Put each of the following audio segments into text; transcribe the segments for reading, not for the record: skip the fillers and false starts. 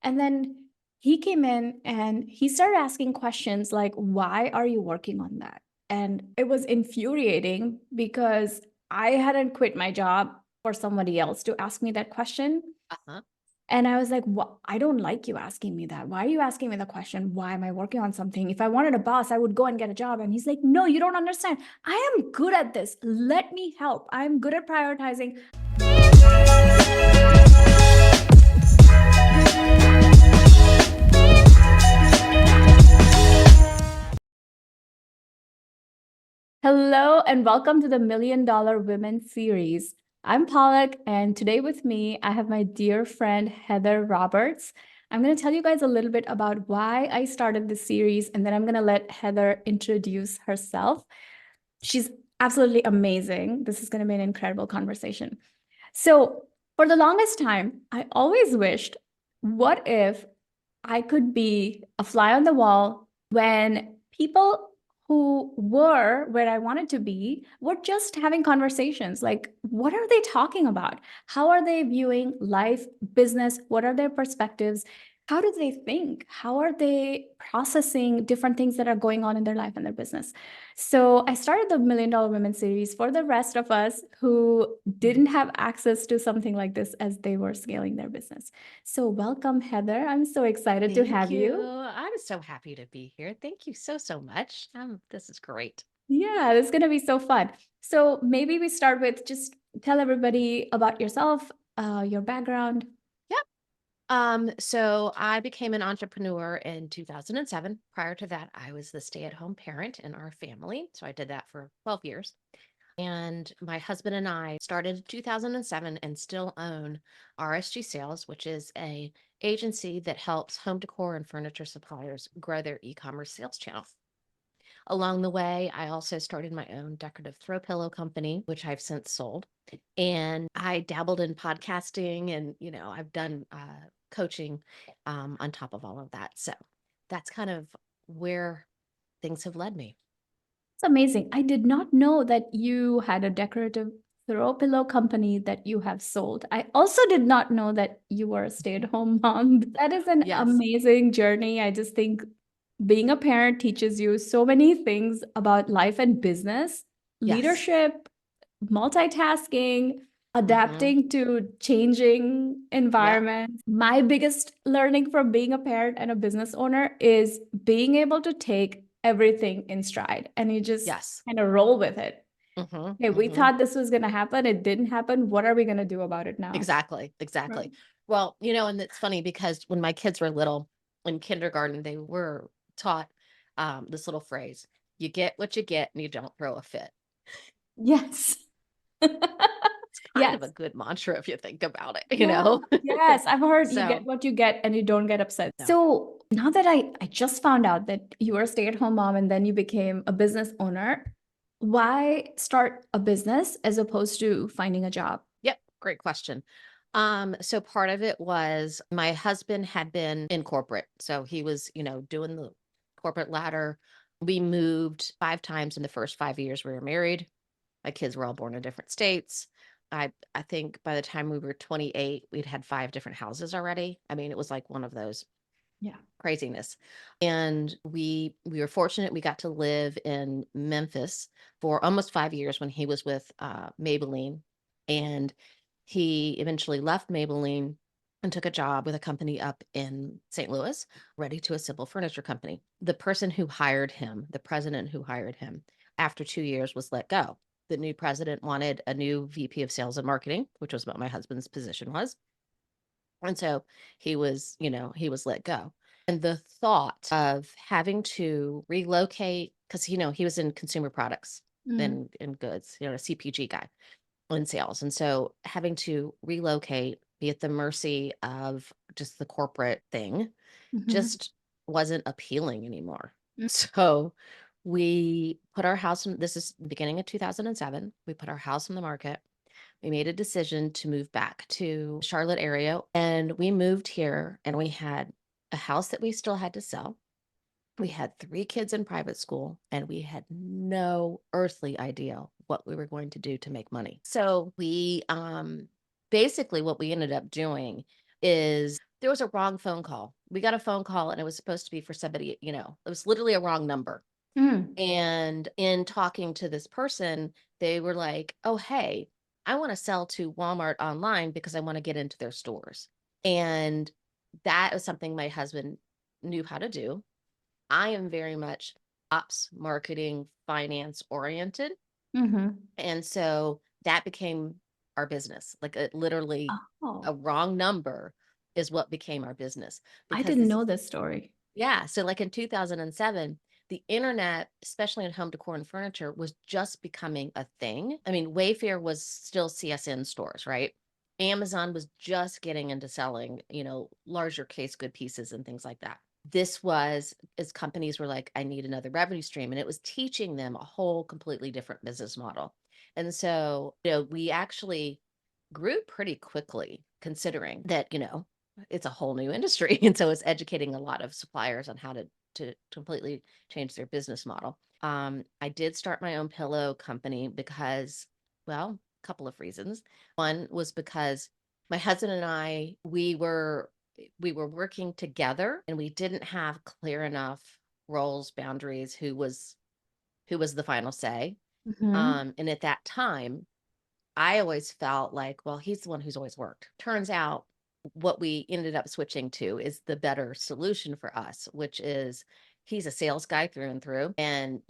And then he came in and he started asking questions like, why are you working on that? And it was infuriating because I hadn't quit my job for somebody else to ask me that question. Uh-huh. And I was like, I don't like you asking me that. Why are you asking me the question? Why am I working on something? If I wanted a boss, I would go and get a job. And he's like, no, you don't understand. I am good at this. Let me help. I'm good at prioritizing. Hello, and welcome to the Million Dollar Women series. I'm Palak, and today with me, I have my dear friend Heather Roberts. I'm going to tell you guys a little bit about why I started this series, and then I'm going to let Heather introduce herself. She's absolutely amazing. This is going to be an incredible conversation. So, for the longest time, I always wished, what if I could be a fly on the wall when people who were where I wanted to be were just having conversations. Like, what are they talking about? How are they viewing life, business? What are their perspectives? How do they think? How are they processing different things that are going on in their life and their business? So I started the Million Dollar Women series for the rest of us who didn't have access to something like this as they were scaling their business. So welcome, Heather. I'm so excited to Thank have you. you. I'm so happy to be here. Thank you so much. This is great. Yeah, it's going to be so fun. So maybe we start with just tell everybody about yourself, your background. Yep. So I became an entrepreneur in 2007. Prior to that, I was the stay-at-home parent in our family. So I did that for 12 years. And my husband and I started in 2007 and still own RSG Sales, which is a agency that helps home decor and furniture suppliers grow their e-commerce sales channel. Along the way, I also started my own decorative throw pillow company, which I've since sold. And I dabbled in podcasting and, I've done coaching on top of all of that. So that's kind of where things have led me. It's amazing. I did not know that you had a decorative throw pillow company that you have sold. I also did not know that you were a stay-at-home mom. That is an Yes. amazing journey. I just think being a parent teaches you so many things about life and business, Yes. leadership, multitasking, Hmm. adapting to changing Yep. environments. My biggest learning from being a parent and a business owner is being able to take everything in stride and you just Yes. kind of roll with it. Hmm. Okay, we Hmm. thought this was going to happen. It didn't happen. What are we going to do about it now? Exactly. Right. Exactly. Well, and it's funny because when my kids were little in kindergarten, they were taught this little phrase: you get what you get and you don't throw a fit. Yes. It's kind of a Yes. good mantra if you think about it, Yeah. Yes. I've heard you get So, what you get and you don't get upset. no. So now that I just found out that you were a stay-at-home mom and then you became a business owner, why start a business as opposed to finding a job? Yep, great question. So part of it was my husband had been in corporate. So he was, doing the corporate ladder. We moved 5 times in the first 5 years we were married. My kids were all born in different states. I think by the time we were 28, we'd had 5 different houses already. I mean, it was like one of those Yeah. craziness. And we were fortunate we got to live in Memphis for almost 5 years when he was with Maybelline. And he eventually left Maybelline and took a job with a company up in St. Louis, ready to assemble furniture company. The person who hired him, the president who hired him, after 2 years was let go. The new president wanted a new VP of sales and marketing, which was what my husband's position was. And so he was let go. And the thought of having to relocate, because, he was in consumer products Mm, and goods, a CPG guy in sales. And so having to relocate, be at the mercy of just the corporate thing, mhm, just wasn't appealing anymore. mm. So we put our house in, this is the beginning of 2007. We put our house on the market. We made a decision to move back to Charlotte area and we moved here and we had a house that we still had to sell. We had 3 kids in private school and we had no earthly idea what we were going to do to make money. So we basically what we ended up doing is there was a wrong phone call. We got a phone call and it was supposed to be for somebody, it was literally a wrong number. Mm. And in talking to this person, they were like, "Oh, hey, I want to sell to Walmart online because I want to get into their stores." And that was something my husband knew how to do. I am very much ops, marketing, finance oriented. Mm-hmm. And so that became our business. Like literally Oh, a wrong number is what became our business I because didn't this know this story. yeah, so like in 2007, the internet, especially in home decor and furniture, was just becoming a thing. I mean, Wayfair was still CSN stores, right? Amazon was just getting into selling, larger case good pieces and things like that. This was as companies were like, I need another revenue stream. And it was teaching them a whole completely different business model. And so, we actually grew pretty quickly considering that, it's a whole new industry. And so it's educating a lot of suppliers on how to completely change their business model. I did start my own pillow company because, well, a couple of reasons. One was because my husband and I, we were working together and we didn't have clear enough roles, boundaries, who was the final say. Mm-hmm. And at that time, I always felt like, well, he's the one who's always worked. Turns out what we ended up switching to is the better solution for us, which is he's a sales guy through and through. And,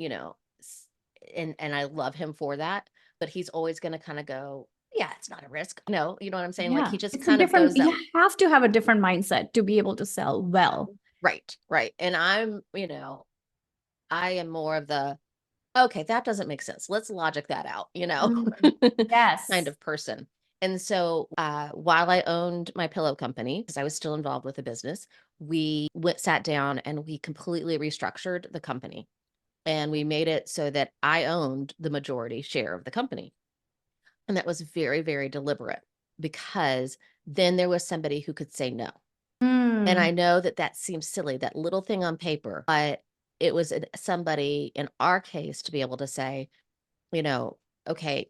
and I love him for that, but he's always going to kind of go, yeah, it's not a risk. No, you know what I'm saying? Like Yeah, he just it's a kind of different, goes that you have to have a different mindset to be able to sell well. right, right. And I am more of the okay, that doesn't make sense. Let's logic that out, Mm. kind Yes. of person. And so while I owned my pillow company, because I was still involved with the business, we sat down and we completely restructured the company. And we made it so that I owned the majority share of the company. And that was very, very deliberate because then there was somebody who could say no. And Mm. I know that that seems silly, that little thing on paper, but it was somebody in our case to be able to say, you know, okay,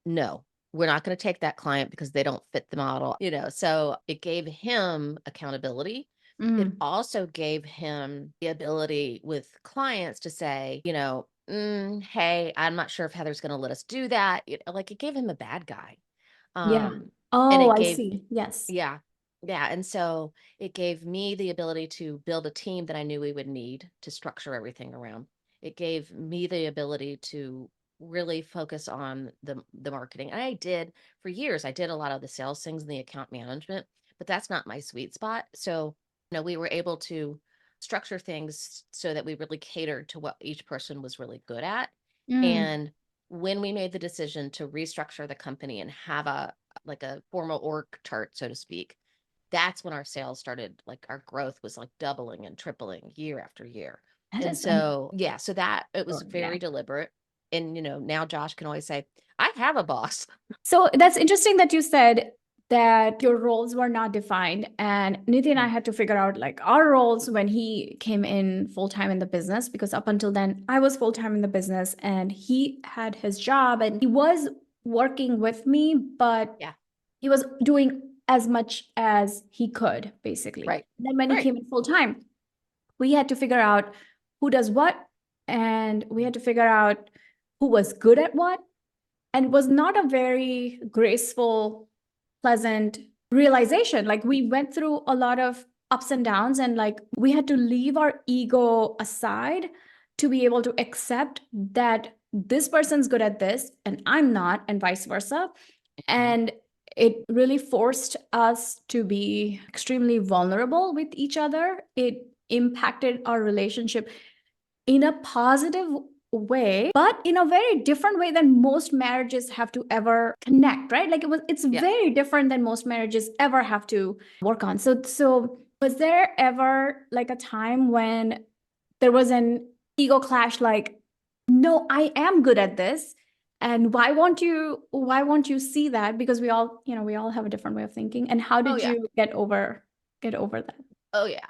no, we're not going to take that client because they don't fit the model, So it gave him accountability. It Mm. also gave him the ability with clients to say, hey, I'm not sure if Heather's going to let us do that. Like it gave him a bad guy. Yeah. Um, and Oh, it I gave see. Yes. yeah. Yeah, and so it gave me the ability to build a team that I knew we would need to structure everything around. It gave me the ability to really focus on the marketing. And I did for years. I did a lot of the sales things and the account management, but that's not my sweet spot. So, we were able to structure things so that we really catered to what each person was really good at. Mm. And when we made the decision to restructure the company and have a like a formal org chart, so to speak, that's when our sales started, like our growth was like doubling and tripling year after year. That And is an so, yeah, so that it was story. Yeah. very deliberate. And, now Josh can always say, I have a boss. So that's interesting that you said that your roles were not defined. And Nidhi and I Mm, had to figure out like our roles when he came in full time in the business, because up until then I was full time in the business and he had his job and he was working with me, but yeah, he was doing as much as he could, basically. right, Then when he right. came in full time, we had to figure out who does what, and we had to figure out who was good at what, and it was not a very graceful, pleasant realization. Like we went through a lot of ups and downs, and like we had to leave our ego aside to be able to accept that this person's good at this and I'm not, and vice versa. Mhm. And it really forced us to be extremely vulnerable with each other. It impacted our relationship in a positive way, but in a very different way than most marriages have to ever connect, right? Like it's Yeah. very different than most marriages ever have to work on. So was there ever like a time when there was an ego clash, like, no, I am good at this. And why won't you see that? Because we all have a different way of thinking. And how Oh, did yeah. you get over that? Oh, yeah.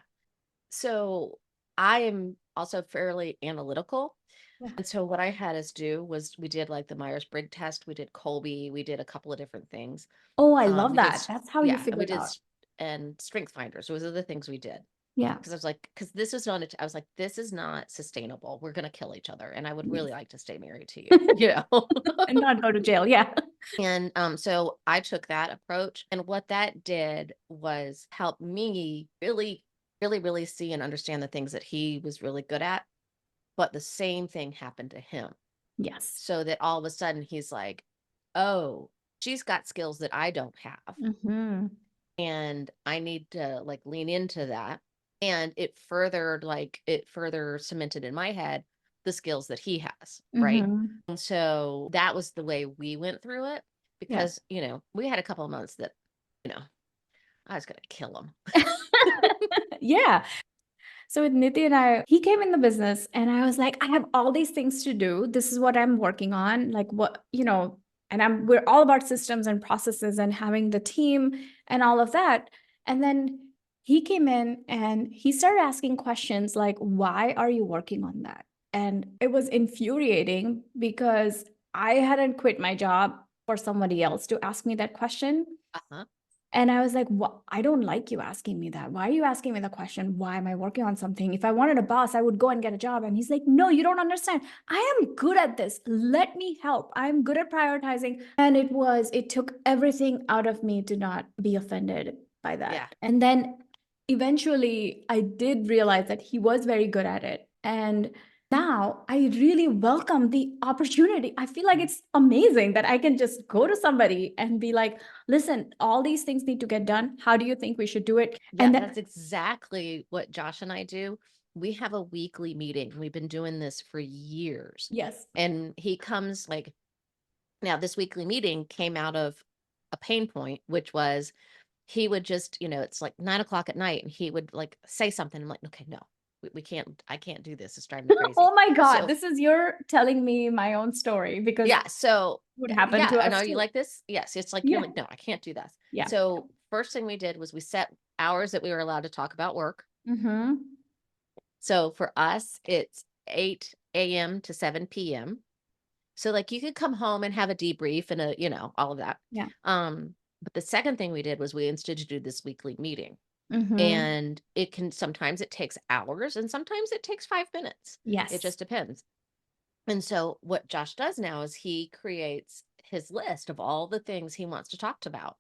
So I am also fairly analytical. Yeah. And so what I had us do was we did like the Myers-Briggs test, we did Colby, we did a couple of different things. Oh, I Um, love we did, that. s- That's how you yeah, we figured did out. and strength finders. Those are the things we did. Yeah. Because I was like, because this is not, I was like, this is not sustainable. We're going to kill each other. And I would really Yes. like to stay married to you, you know? And not go to jail. Yeah. And so I took that approach. And what that did was help me really, really, really see and understand the things that he was really good at. But the same thing happened to him. Yes. So that all of a sudden he's like, oh, she's got skills that I don't have. Mm-hmm. And I need to like lean into that. And it further cemented in my head the skills that he has, right? Mm-hmm. And so that was the way we went through it Yes. because, we had a couple of months that, you know, I was going to kill him. Yeah. So with Niti and I, he came in the business and I was like, I have all these things to do. This is what I'm working on. Like what, and we're all about systems and processes and having the team and all of that. And then he came in and he started asking questions like, why are you working on that? And it was infuriating because I hadn't quit my job for somebody else to ask me that question. Uh-huh. And I was like, I don't like you asking me that. Why are you asking me the question? Why am I working on something? If I wanted a boss, I would go and get a job. And he's like, no, you don't understand. I am good at this. Let me help. I'm good at prioritizing. And it took everything out of me to not be offended by that. Yeah. And then eventually I did realize that he was very good at it. And now I really welcome the opportunity. I feel like it's amazing that I can just go to somebody and be like, listen, all these things need to get done. How do you think we should do it? Yeah, And then, that's exactly what Josh and I do. We have a weekly meeting. We've been doing this for years. yes. And he comes like, now this weekly meeting came out of a pain point, which was he would just, it's like 9 o'clock at night and he would like say something. I'm like, okay, no, we can't, I can't do this. It's driving me crazy. Oh my God, So this is you're telling me my own story because yeah, so what happened yeah, to I us know you too. like this. Yes, it's like you're Yeah. like, no, I can't do this. Yeah. So first thing we did was we set hours that we were allowed to talk about work. Mm-hmm. So for us, it's 8 a.m. to 7 p.m. So like you could come home and have a debrief and all of that. Yeah. But the second thing we did was we instituted this weekly meeting. Mm-hmm. And sometimes it takes hours and sometimes it takes 5 minutes. Yes. It just depends. And so what Josh does now is he creates his list of all the things he wants to talk about,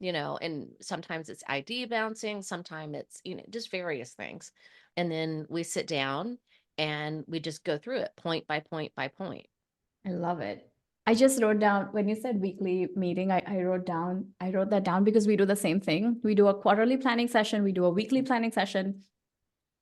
and sometimes it's ID bouncing, sometimes it's, just various things. And then we sit down and we just go through it point by point by point. I love it. I just wrote down when you said weekly meeting, I wrote that down because we do the same thing. We do a quarterly planning session, we do a weekly planning session.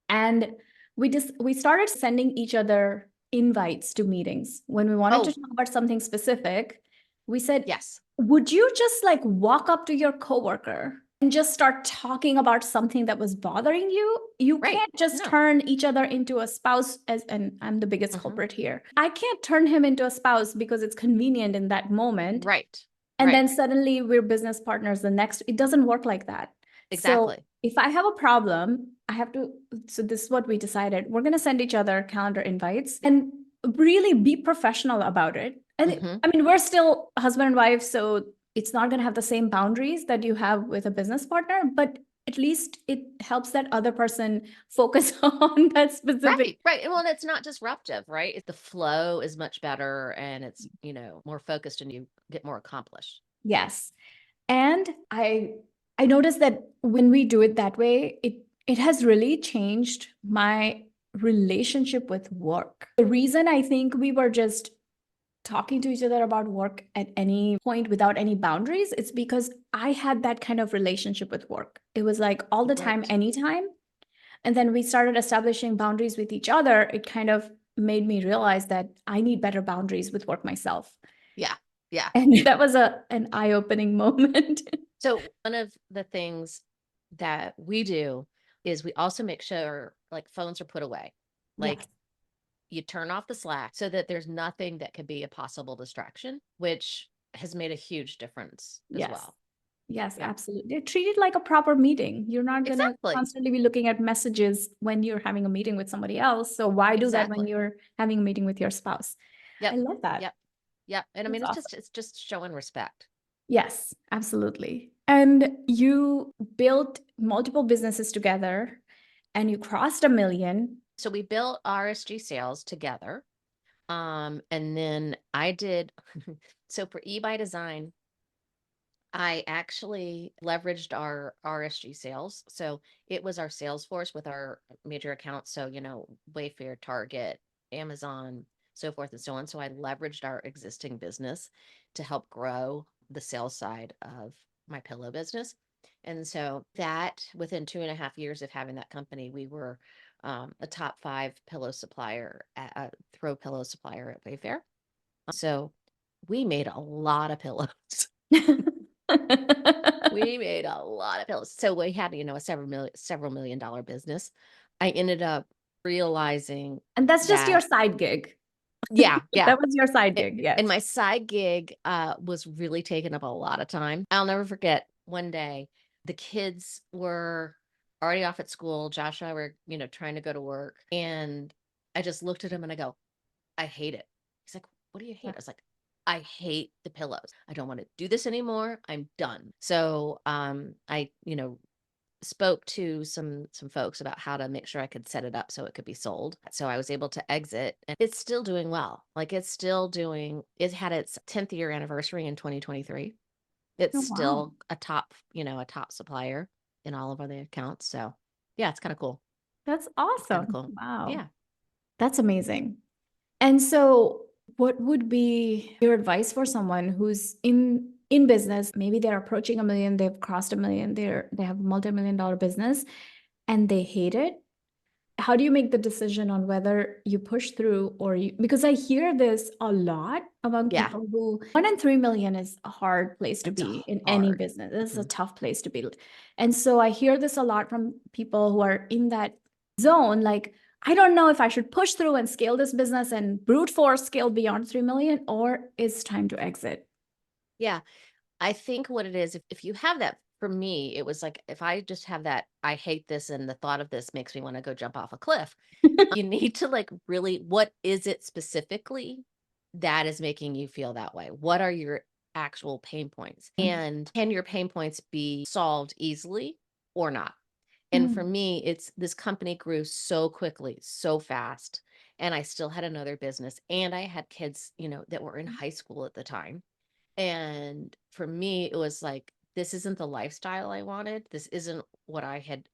And we started sending each other invites to meetings. When we wanted to talk about something specific, we said, yes, would you just like walk up to your coworker and just start talking about something that was bothering you? You right. can't just No. turn each other into a spouse and I'm the biggest culprit here. I can't turn him into a spouse because it's convenient in that moment. Right. And right. then suddenly we're business partners it doesn't work like that. Exactly. So if I have a problem, so this is what we decided. We're going to send each other calendar invites and really be professional about it. And I mean, we're still husband and wife, so it's not going to have the same boundaries that you have with a business partner, but at least it helps that other person focus on that specific. Right. Well, and it's not disruptive, right? The flow is much better and it's, more focused and you get more accomplished. Yes. And I noticed that when we do it that way, it has really changed my relationship with work. The reason I think we were just talking to each other about work at any point without any boundaries, it's because I had that kind of relationship with work. It was like all the time, anytime. And then we started establishing boundaries with each other. It kind of made me realize that I need better boundaries with work myself. Yeah. Yeah. And that was an eye-opening moment. So one of the things that we do is we also make sure like phones are put away. Like Yes. you turn off the Slack so that there's nothing that could be a possible distraction, which has made a huge difference as well. Yes, absolutely. Treat it like a proper meeting. You're not going to constantly be looking at messages when you're having a meeting with somebody else. So why do that when you're having a meeting with your spouse? I love that. Yep. And I mean, it's just showing respect. Yes, absolutely. And you built multiple businesses together and you crossed a million. So we built RSG sales together. And then I did, so for E by Design, I actually leveraged our RSG sales. So it was our sales force with our major accounts. So, Wayfair, Target, Amazon, so forth and so on. So I leveraged our existing business to help grow the sales side of my pillow business. And so that within 2.5 years of having that company, we were a top 5 pillow supplier, throw pillow supplier at Wayfair. So we made a lot of pillows. We made a lot of pillows. So we had, a several million dollar business. I ended up realizing And that's just your that, side gig. yeah, yeah. That was your side gig, yes. And my side gig was really taking up a lot of time. I'll never forget one day, the kids were already off at school. Josh and I were, trying to go to work. And I just looked at him and I go, I hate it. He's like, what do you hate? I was like, I hate the pillows. I don't want to do this anymore. I'm done. So I, spoke to some folks about how to make sure I could set it up so it could be sold. So I was able to exit, and it's still doing well. Like it had its 10th year anniversary in 2023. It's Oh, wow. still a top supplier in all of our accounts. So yeah, it's kind of cool. That's It's kind of awesome. cool. Wow. Yeah. That's amazing. And so what would be your advice for someone who's in business? Maybe they're approaching a million, they've crossed a million, they have a multi-million dollar business and they hate it. How do you make the decision on whether you push through or you, because I hear this a lot among Yeah. people who 1 in 3 million is a hard place to It's be in any hard. business. It's a Mhm. tough place to be. And so I hear this a lot from people who are in that zone. Like, I don't know if I should push through and scale this business and brute force scale beyond 3 million, or it's time to exit. Yeah. I think what it is, if you have that, for me, it was like if I just have that, I hate this and the thought of this makes me want to go jump off a cliff. You need to like really, what is it specifically that is making you feel that way? What are your actual pain points? And can your pain points be solved easily or not? And for Mm. me, it's this company grew so quickly, so fast. And I still had another business and I had kids, that were in high school at the time. And for me, it was like, this isn't the lifestyle I wanted. This isn't what I had,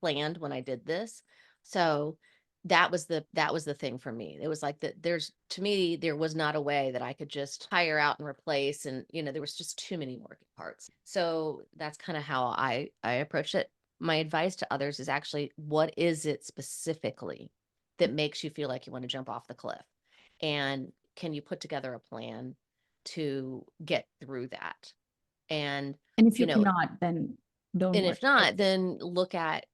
planned when I did this. So that was the thing for me. It was like that there's to me, there was not a way that I could just hire out and replace. And, there was just too many working parts. So that's kind of how I approached it. My advice to others is actually, what is it specifically that makes you feel like you want to jump off the cliff? And can you put together a plan to get through that? And, And if you you know, cannot, then don't and work. if not, then look at,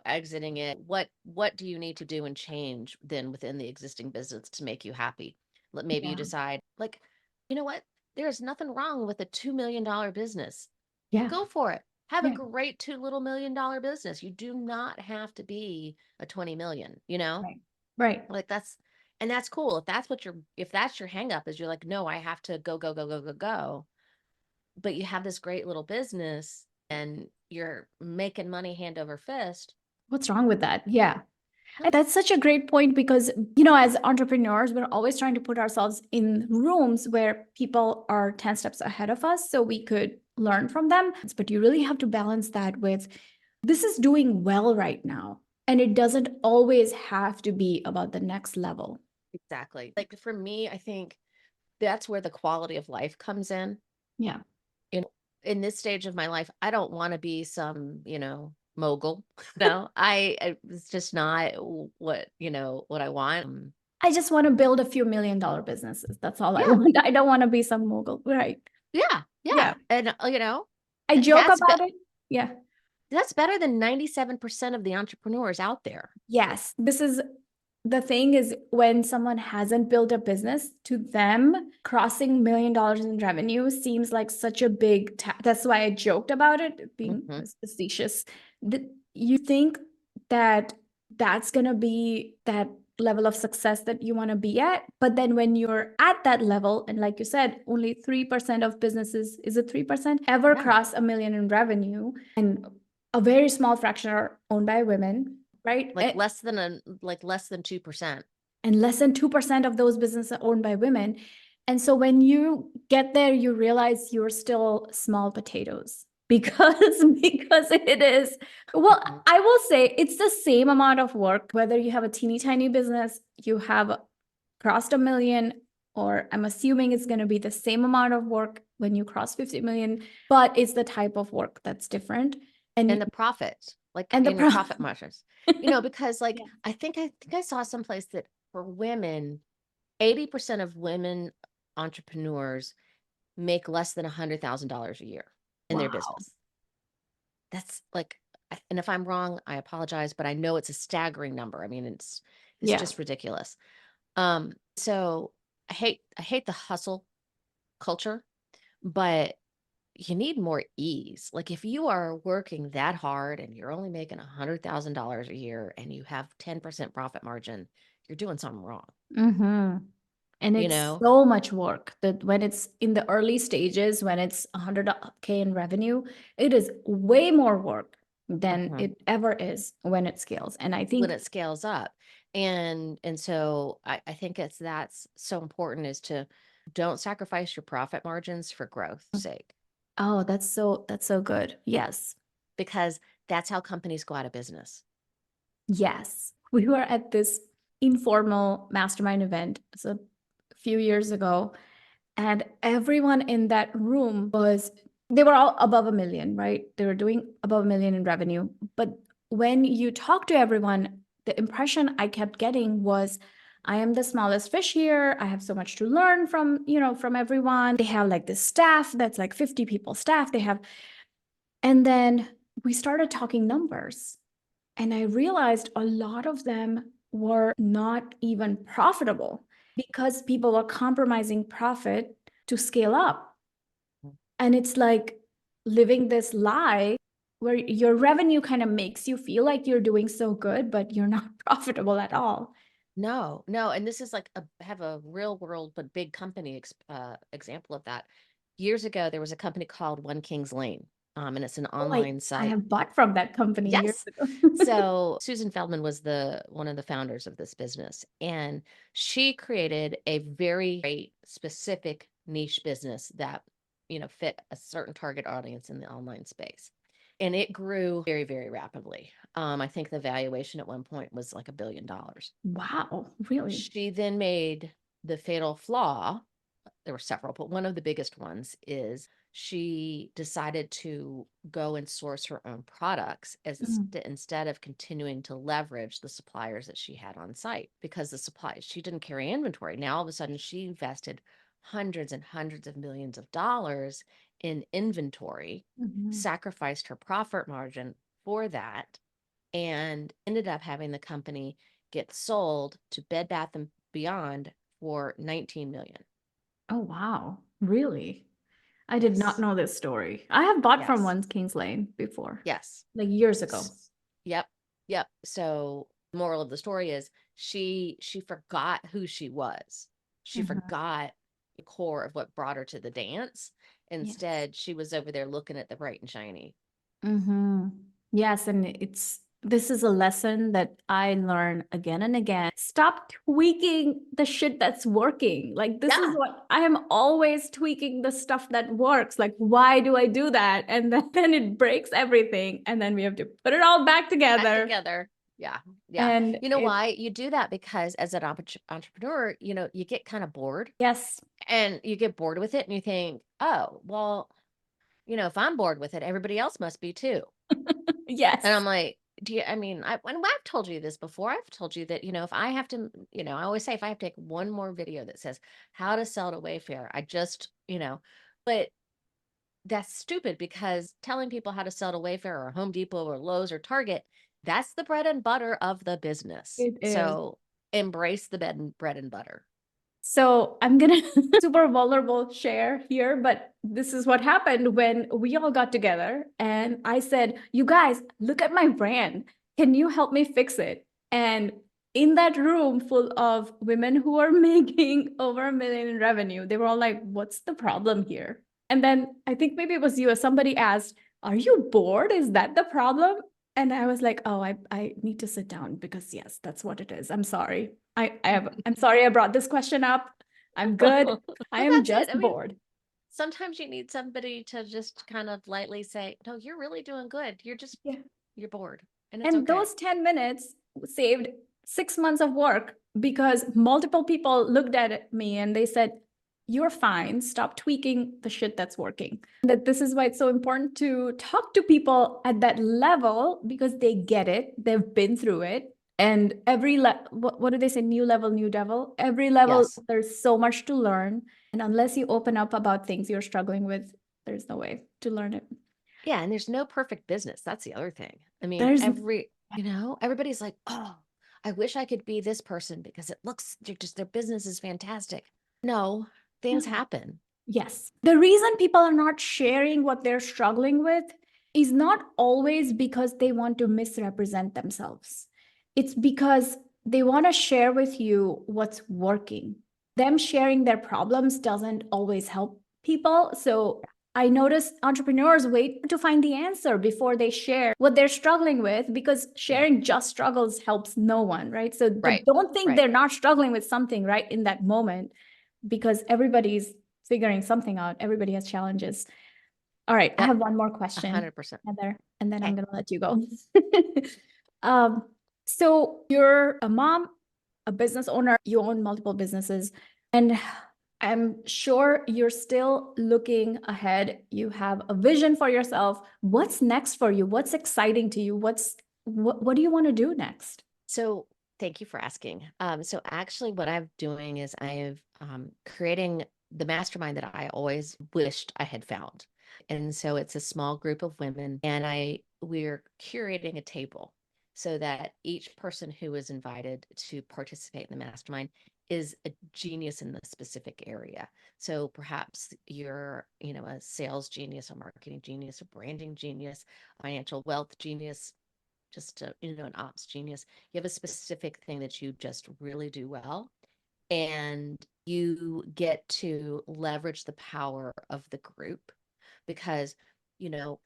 exiting it. What do you need to do and change then within the existing business to make you happy? Maybe you Yeah. decide, like, you know what? There's nothing wrong with a $2 million business. Yeah. Go for it. Have a Yeah. great $2 million business. You do not have to be a 20 million, Right. Right. like that's cool. If that's your hang up is you're like, no, I have to go, go, go, go, go, go. But you have this great little business and you're making money hand over fist. What's wrong with that? Yeah. No, That's such a great point because, as entrepreneurs, we're always trying to put ourselves in rooms where people are 10 steps ahead of us so we could learn from them. But you really have to balance that with this is doing well right now. And it doesn't always have to be about the next level. exactly. Like for me, I think that's where the quality of life comes in. Yeah. In this stage of my life, I don't want to be some, mogul. No, it's just not what I want. I just want to build a few $1 million businesses. That's all I Yeah, want. I don't want to be some mogul. Right. yeah, Yeah. yeah. And I joke that's about it. Yeah. that's better than 97% of the entrepreneurs out there. Yes. This is the thing is when someone hasn't built a business, to them, crossing $1 million in revenue seems like such a big that's why I joked about it, being Mhm. facetious. You think that that's gonna be that level of success that you want to be at. But then when you're at that level, and like you said, only 3% of businesses, is it 3%, ever Yeah. cross a million in revenue, and a very small fraction are owned by women, right? Like less than 2%. And less than 2% of those businesses are owned by women. And so when you get there, you realize you're still small potatoes because it is, well, Mhm. I will say it's the same amount of work, whether you have a teeny tiny business, you have crossed a million, or I'm assuming it's going to be the same amount of work when you cross 50 million, but it's the type of work that's different. And the profit, like And the in your pro profit margins, because like Yeah. I think I saw someplace that for women, 80% of women entrepreneurs make less than $100,000 a year in their Wow. business. That's like, and if I'm wrong, I apologize, but I know it's a staggering number. I mean, it's Yeah. just ridiculous. So I hate the hustle culture, but you need more ease. Like if you are working that hard and you're only making $100,000 a year and you have 10% profit margin, you're doing something wrong. Mm-hmm. And You it's know, so much work that when it's in the early stages, when it's 100K in revenue, it is way more work than Mhm. it ever is when it scales. And I when think, it scales up. And so I think that's so important is to don't sacrifice your profit margins for growth's sake, oh, that's so good. Yes. because that's how companies go out of business. Yes. We were at this informal mastermind event so a few years ago, and everyone in that room they were all above a million, right? They were doing above a million in revenue. But when you talk to everyone, the impression I kept getting was, I am the smallest fish here. I have so much to learn from everyone. They have like this staff that's like 50 people staff. And then we started talking numbers. And I realized a lot of them were not even profitable because people were compromising profit to scale up. And it's like living this lie where your revenue kind of makes you feel like you're doing so good, but you're not profitable at all. No, no, and this is like have a real world but big company example of that. Years ago, there was a company called One Kings Lane, and it's an Oh, online I site. have bought from that company years Yes. ago. So Susan Feldman was the one of the founders of this business, and she created a very specific niche business that, fit a certain target audience in the online space. And it grew very, very rapidly. I think the valuation at one point was like $1 billion. Wow, really? She then made the fatal flaw. There were several, but one of the biggest ones is she decided to go and source her own products instead of continuing to leverage the suppliers that she had on site, because the supplies, she didn't carry inventory. Now all of a sudden she invested hundreds and hundreds of millions of dollars in inventory, Mhm. sacrificed her profit margin for that, and ended up having the company get sold to Bed Bath and Beyond for 19 million. Oh, wow. Really? I did not Yes. know this story. I have bought from Yes. One Kings Lane before, Yes. like years ago. Yep. Yep. So moral of the story is she forgot who she was. She Mhm. forgot the core of what brought her to the dance. Yes. Instead, she was over there looking at the bright and shiny. Mm-hmm. Yes, and this is a lesson that I learn again and again. Stop tweaking the shit that's working. Like this is Yeah. what I am always tweaking the stuff that works. Like, why do I do that? And then it breaks everything. And then we have to put it all back Back together. together. Yeah. Yeah. And You know it why you do that? Because as an entrepreneur, you get kind of bored, yes. and you get bored with it and you think, oh, well, if I'm bored with it, everybody else must be too. And Yes. I'm like, I mean, when I've told you this before, I've told you that, if I have to, I always say if I have to take one more video that says how to sell to Wayfair, but that's stupid, because telling people how to sell to Wayfair or Home Depot or Lowe's or Target, that's the bread and butter of the business. It is. So embrace the bread and butter. So I'm gonna super vulnerable share here, but this is what happened when we all got together and I said, you guys, look at my brand. Can you help me fix it? And in that room full of women who are making over $1 million in revenue, they were all like, what's the problem here? And then I think maybe it was you or somebody asked, are you bored? Is that the problem? And I was like, oh, I need to sit down because yes, that's what it is. I'm sorry. I'm sorry I brought this question up. I'm good. I Well, am that's it. just I mean, bored. sometimes you need somebody to just kind of lightly say, no, you're really doing good. Yeah. You're bored. And it's And okay. those 10 minutes saved 6 months of work because multiple people looked at me and they said, you're fine. Stop tweaking the shit that's working. That this is why it's so important to talk to people at that level because they get it. They've been through it. And what do they say? New level, new devil. Every level, Yes. there's so much to learn. And unless you open up about things you're struggling with, there's no way to learn it. Yeah. And there's no perfect business. That's the other thing. I mean, There's everybody's like, oh, I wish I could be this person because it looks their business is fantastic. No, things happen. Yes. The reason people are not sharing what they're struggling with is not always because they want to misrepresent themselves. It's because they want to share with you what's working. Them sharing their problems doesn't always help people. So I notice entrepreneurs wait to find the answer before they share what they're struggling with because Yeah. sharing just struggles helps no one, right? So Right. don't think Right. they're not struggling with something right in that moment because everybody's figuring something out. Everybody has challenges. All right, I Yep. have one more question, 100%. Heather, and then I'm Okay. going to let you go. um, so you're a mom, a business owner, you own multiple businesses, and I'm sure you're still looking ahead. You have a vision for yourself. What's next for you? What's exciting to you? What do you want to do next? So thank you for asking. So actually what I'm doing is I've creating the mastermind that I always wished I had found. And so it's a small group of women and we're curating a table so that each person who is invited to participate in the mastermind is a genius in the specific area. So perhaps you're, a sales genius, a marketing genius, a branding genius, financial wealth genius, just an ops genius. You have a specific thing that you just really do well, and you get to leverage the power of the group because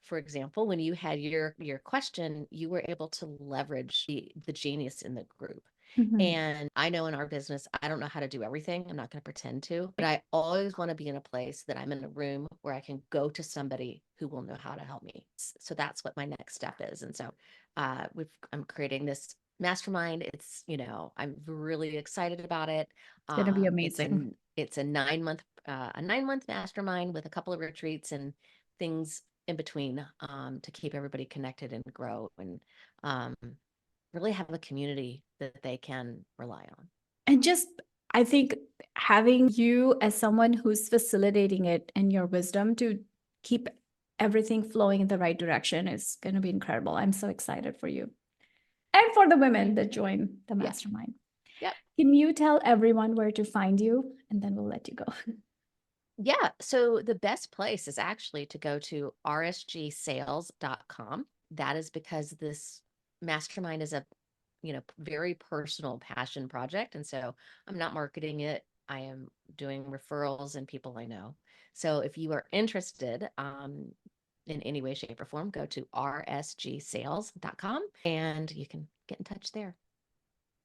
for example, when you had your question, you were able to leverage the genius in the group. Mhm. And I know in our business, I don't know how to do everything. I'm not going to pretend to, but I always want to be in a place that I'm in a room where I can go to somebody who will know how to help me. So that's what my next step is. And so I'm creating this mastermind. I'm really excited about it. It's going to be amazing. It's a 9-month mastermind with a couple of retreats and things in between to keep everybody connected and grow and really have a community that they can rely on. And just, I think having you as someone who's facilitating it and your wisdom to keep everything flowing in the right direction is going to be incredible. I'm so excited for you and for the women that join the Yeah. mastermind. Yep. Can you tell everyone where to find you? And then we'll let you go. Yeah. So the best place is actually to go to rsgsales.com. That is because this mastermind is a very personal passion project. And so I'm not marketing it. I am doing referrals and people I know. So if you are interested in any way, shape, or form, go to rsgsales.com and you can get in touch there.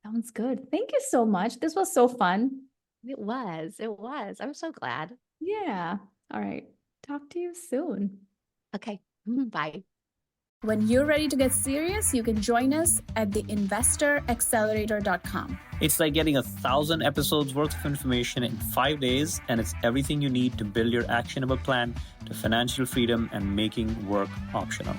Sounds good. Thank you so much. This was so fun. It was. It was. I'm so glad. Yeah. All right. Talk to you soon. Okay. Bye. When you're ready to get serious, you can join us at theinvestoraccelerator.com. It's like getting 1,000 episodes worth of information in 5 days, and it's everything you need to build your actionable plan to financial freedom and making work optional.